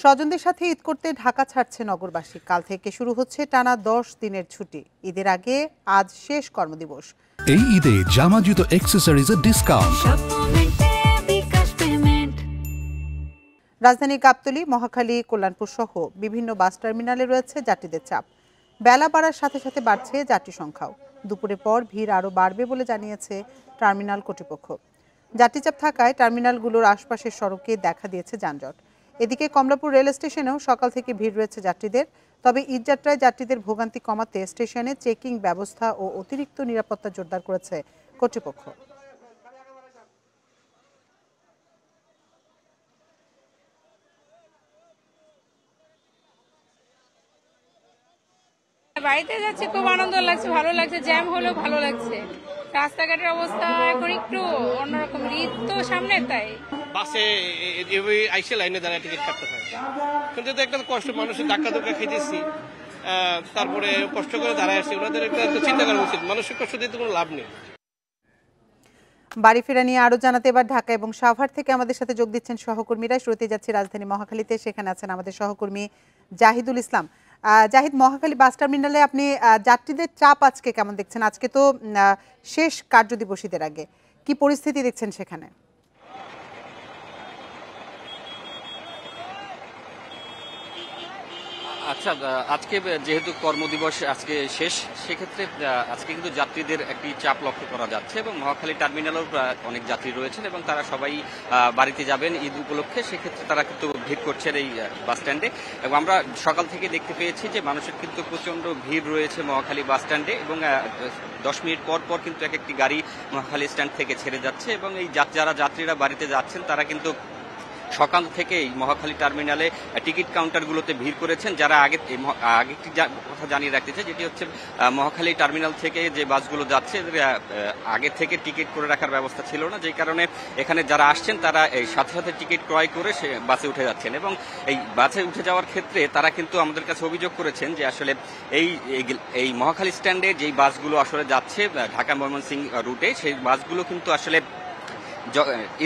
স্বজনদের সাথে ঈদ করতে ঢাকা ছাড়ছে নগরবাসী। কাল থেকে শুরু হচ্ছে টানা 10 দিনের ছুটি। ঈদের আগে আজ শেষ কর্মদিবস। এই ঈদে জামা জুতো অ্যাকসেসরিজের ডিসকাউন্ট। রাজধানীর গাবতলী, মহাখালী, কল্যাণপুর সহ বিভিন্ন বাস টার্মিনালে রয়েছে যাত্রীদের চাপ। বেলা বাড়ার সাথে সাথে বাড়ছে যাত্রী সংখ্যাও। দুপুরের পর ভিড় আরও বাড়বে বলে জানিয়েছে টার্মিনাল কর্তৃপক্ষ। যাত্রী চাপ থাকায় টার্মিনালগুলোর আশপাশের সড়কে দেখা দিয়েছে যানজট। এদিকে কমলাপুর রেল স্টেশনেও সকাল থেকে ভিড় রয়েছে যাত্রীদের। তবে ঈদযাত্রায় যাত্রীদের ভোগান্তি কমাতে স্টেশনে চেকিং ব্যবস্থা ও অতিরিক্ত নিরাপত্তা জোরদার করেছে কর্তৃপক্ষ। বাড়িতে যাচ্ছি, খুব আনন্দ লাগছে, ভালো লাগছে। জ্যাম হলেও ভালো লাগছে। রাস্তাঘাটের অবস্থা এখন একটু অন্যরকম, ঈদ তো সামনে, তাই বাসে আইসে লাইনে দাঁড়ায় টিকিট কাটতে হয়, কিন্তু একটা কষ্ট, মানুষের ধাক্কা ধক্কা খেতেছি, তারপরে কষ্ট করে দাঁড়ায় আসছি। ওনাদের একটা চিন্তা করা উচিত, মানুষের কষ্ট দিয়ে তো কোনো লাভ নেই। বাড়ি ফেরা নিয়ে আরো জানাতে এবার ঢাকা এবং সাভার থেকে আমাদের সাথে যোগ দিচ্ছেন সহকর্মীরা। শুরুতে যাচ্ছি রাজধানী মহাখালীতে, সেখানে আছেন আমাদের সহকর্মী জাহিদুল ইসলাম। জাহিদ, মহাখালী বাস টার্মিনালে আপনি যাত্রীদের চাপ আজকে কেমন দেখছেন? আজকে তো শেষ কার্যদিবস, ঈদের আগে কি পরিস্থিতি দেখছেন সেখানে? আচ্ছা, আজকে যেহেতু কর্মদিবস আজকে শেষ, সেক্ষেত্রে আজকে কিন্তু যাত্রীদের একটি চাপ লক্ষ্য করা যাচ্ছে এবং মহাখালী টার্মিনালেও অনেক যাত্রী রয়েছেন এবং তারা সবাই বাড়িতে যাবেন ঈদ উপলক্ষে। সেক্ষেত্রে তারা কিন্তু ভিড় করছেন এই বাস স্ট্যান্ডে এবং আমরা সকাল থেকে দেখতে পেয়েছি যে মানুষের কিন্তু প্রচণ্ড ভিড় রয়েছে মহাখালী বাস স্ট্যান্ডে এবং 10 মিনিট পর পর কিন্তু এক একটি গাড়ি মহাখালী স্ট্যান্ড থেকে ছেড়ে যাচ্ছে এবং এই যারা যাত্রীরা বাড়িতে যাচ্ছেন তারা কিন্তু সকাল থেকেই মহাখালী টার্মিনালে টিকিট কাউন্টারগুলোতে ভিড় করেছেন। যারা আগে একটি কথা জানিয়ে রাখতে চাই, যেটি হচ্ছে মহাখালী টার্মিনাল থেকে যে বাসগুলো যাচ্ছে আগে থেকে টিকিট করে রাখার ব্যবস্থা ছিল না, যেই কারণে এখানে যারা আসছেন তারা এই সাথে সাথে টিকিট ক্রয় করে সে বাসে উঠে যাচ্ছেন এবং এই বাসে উঠে যাওয়ার ক্ষেত্রে তারা কিন্তু আমাদের কাছে অভিযোগ করেছেন যে আসলে এই মহাখালী স্ট্যান্ডে যেই বাসগুলো আসলে যাচ্ছে ঢাকা ময়মনসিংহ রুটে, সেই বাসগুলো কিন্তু আসলে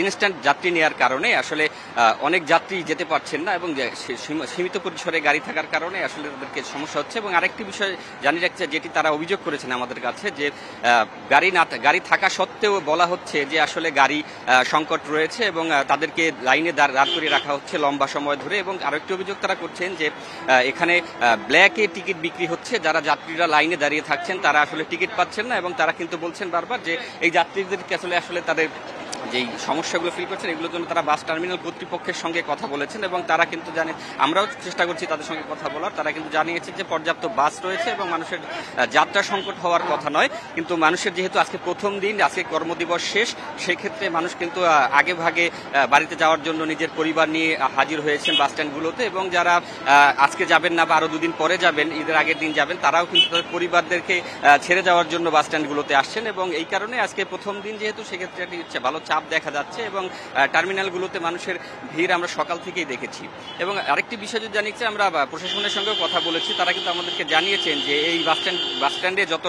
ইনস্ট্যান্ট যাত্রী নেওয়ার কারণে আসলে অনেক যাত্রী যেতে পারছেন না এবং সীমিত পরিসরে গাড়ি থাকার কারণে আসলে তাদেরকে সমস্যা হচ্ছে। এবং আরেকটি বিষয় জানিয়ে রাখছে, যেটি তারা অভিযোগ করেছেন আমাদের কাছে, যে গাড়ি থাকা সত্ত্বেও বলা হচ্ছে যে আসলে গাড়ি সংকট রয়েছে এবং তাদেরকে লাইনে দাঁড় করিয়ে রাখা হচ্ছে লম্বা সময় ধরে। এবং আরেকটি অভিযোগ তারা করছেন যে এখানে ব্ল্যাকে টিকিট বিক্রি হচ্ছে, যারা যাত্রীরা লাইনে দাঁড়িয়ে থাকছেন তারা আসলে টিকিট পাচ্ছেন না এবং তারা কিন্তু বলছেন বারবার যে এই যাত্রীদেরকে আসলে তাদের যেই সমস্যাগুলো ফিল করছেন এগুলোর জন্য তারা বাস টার্মিনাল কর্তৃপক্ষের সঙ্গে কথা বলেছেন এবং তারা কিন্তু আমরাও চেষ্টা করছি তাদের সঙ্গে কথা বলার। তারা কিন্তু জানিয়েছে যে পর্যাপ্ত বাস রয়েছে এবং মানুষের যাত্রা সংকট হওয়ার কথা নয়, কিন্তু মানুষের যেহেতু আজকে প্রথম দিন, আজকে কর্মদিবস শেষ, সেক্ষেত্রে মানুষ কিন্তু আগে ভাগে বাড়িতে যাওয়ার জন্য নিজের পরিবার নিয়ে হাজির হয়েছেন বাস স্ট্যান্ডগুলোতে এবং যারা আজকে যাবেন না বা আরো দুদিন পরে যাবেন, ঈদের আগের দিন যাবেন, তারাও কিন্তু তাদের পরিবারদেরকে ছেড়ে যাওয়ার জন্য বাস স্ট্যান্ডগুলোতে আসছেন এবং এই কারণে আজকে প্রথম দিন যেহেতু সেক্ষেত্রে একটি ভালো চাপ দেখা যাচ্ছে এবং টার্মিনালগুলোতে মানুষের ভিড় আমরা সকাল থেকেই দেখেছি। এবং আরেকটি বিষয় যদি জানিয়েছি, আমরা প্রশাসনের সঙ্গেও কথা বলেছি, তারা কিন্তু আমাদেরকে জানিয়েছেন যে এই বাস স্ট্যান্ডে যত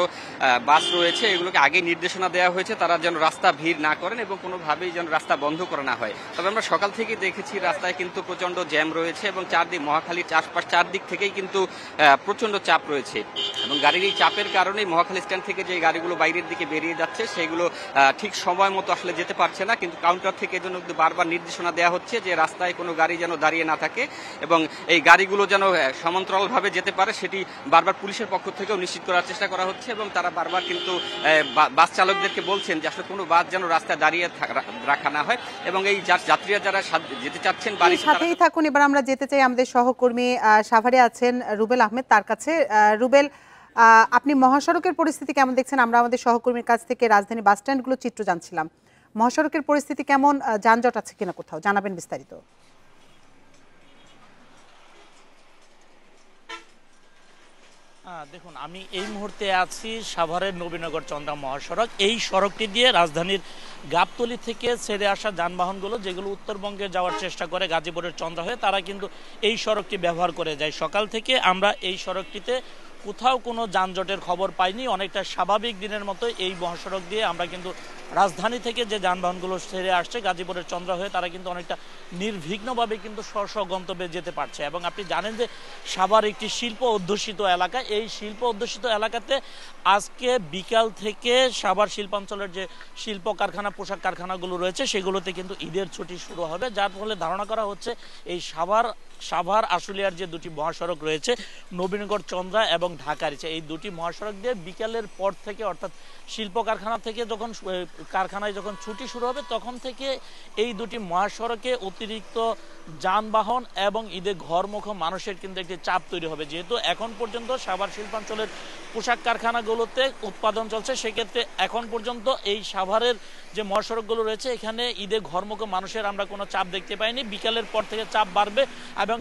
বাস রয়েছে এগুলোকে আগে নির্দেশনা দেওয়া হয়েছে তারা যেন রাস্তা ভিড় না করেন এবং কোনোভাবেই যেন রাস্তা বন্ধ করা না হয়। তবে আমরা সকাল থেকেই দেখেছি রাস্তায় কিন্তু প্রচণ্ড জ্যাম রয়েছে এবং মহাখালীর আশপাশ চারদিক থেকেই কিন্তু প্রচণ্ড চাপ রয়েছে এবং গাড়ির এই চাপের কারণেই মহাখালী স্ট্যান্ড থেকে যে গাড়িগুলো বাইরের দিকে বেরিয়ে যাচ্ছে সেগুলো ঠিক সময় মতো আসলে যেতে পারছে না, কিন্তু কাউন্টার থেকে জন্য বারবার নির্দেশনা দেওয়া হচ্ছে যে রাস্তায় কোনো গাড়ি যেন দাঁড়িয়ে না থাকে এবং এই গাড়িগুলো যেন সমান্তরালভাবে যেতে পারে, সেটি বারবার পুলিশের পক্ষ থেকেও নিশ্চিত করার চেষ্টা করা হচ্ছে এবং তারা বারবার কিন্তু বাস চালকদেরকে বলছেন যে আসলে কোনো বাস যেন রাস্তায় দাঁড়িয়ে রাখা না হয় এবং এই যাত্রীরা যারা যেতে চাচ্ছেন বাড়ির সাথেই থাকুন। এবার আমরা যেতে চাই আমাদের সহকর্মী সাভারে আছেন রুবেল আহমেদ, তার কাছে। রুবেল, আপনি মহাসড়কের পরিস্থিতি কেমন দেখছেন? আমরা আমাদের সহকর্মীর কাছ থেকে রাজধানী বাস স্ট্যান্ডগুলো চিত্র জানছিলাম। মহাসড়কের পরিস্থিতি কেমন, যানজট আছে কিনা কোথাও, জানাবেন বিস্তারিত। দেখুন, আমি এই মুহূর্তে আছি সাভারের নবীনগর চন্দ্রা মহাসড়ক। এই সড়কটি দিয়ে রাজধানীর গাবতলী থেকে ছেড়ে আসা যানবাহনগুলো যেগুলো উত্তরবঙ্গে যাওয়ার চেষ্টা করে গাজীপুরের চন্দ্রা হয়ে, তারা কিন্তু এই সড়কটি ব্যবহার করে যায়। সকাল থেকে আমরা এই সড়কটিতে কোথাও কোনো যানজটের খবর পাইনি, অনেকটা স্বাভাবিক দিনের মতো এই মহাসড়ক দিয়ে আমরা কিন্তু রাজধানী থেকে যে যানবাহনগুলো ছেড়ে আসছে গাজীপুরের চন্দ্রা হয়ে, তারা কিন্তু অনেকটা নির্বিঘ্নভাবে কিন্তু স্ব গন্তব্যে যেতে পারছে। এবং আপনি জানেন যে সাভার একটি শিল্প অধ্যুষিত এলাকা, এই শিল্প অধ্যুষিত এলাকাতে আজকে বিকাল থেকে সাভার শিল্পাঞ্চলের যে শিল্প কারখানা, পোশাক কারখানাগুলো রয়েছে সেগুলোতে কিন্তু ঈদের ছুটি শুরু হবে, যার ফলে ধারণা করা হচ্ছে এই সাভার আশুলিয়ার যে দুটি মহাসড়ক রয়েছে নবীনগর চন্দ্রা এবং ঢাকা রিচা, এই দুটি মহাসড়ক দিয়ে বিকালের পর থেকে অর্থাৎ শিল্প কারখানা থেকে যখন কারখানায় যখন ছুটি শুরু হবে তখন থেকে এই দুটি মহাসড়কে অতিরিক্ত যানবাহন এবং ঈদে ঘরমুখ মানুষের কিন্তু একটি চাপ তৈরি হবে। যেহেতু এখন পর্যন্ত সাভার শিল্পাঞ্চলের পোশাক কারখানাগুলোতে উৎপাদন চলছে, সেক্ষেত্রে এখন পর্যন্ত এই সাভারের যে মহাসড়কগুলো রয়েছে এখানে ঈদে ঘরমুখ মানুষের আমরা কোনো চাপ দেখতে পাইনি। বিকালের পর থেকে চাপ বাড়বে এবং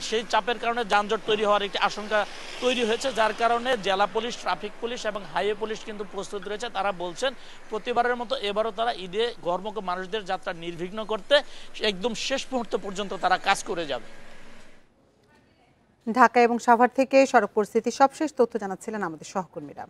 সেই চাপের কারণে যানজট তৈরি হওয়ার একটি আশঙ্কা তৈরি হয়েছে, যার কারণে জেলা পুলিশ, ট্রাফিক পুলিশ এবং হাইওয়ে পুলিশ কিন্তু প্রস্তুত রয়েছে। তারা বলছেন প্রতিবারের মতো এবারও তারা ঈদে ঘরমুখ মানুষদের যাত্রা নির্বিঘ্ন করতে একদম শেষ মুহূর্ত পর্যন্ত তারা কাজ করে যাবে। ঢাকা এবং সাভার থেকে সড়ক পরিস্থিতি সবশেষ তথ্য জানাচ্ছিলেন আমাদের সহকর্মীরা।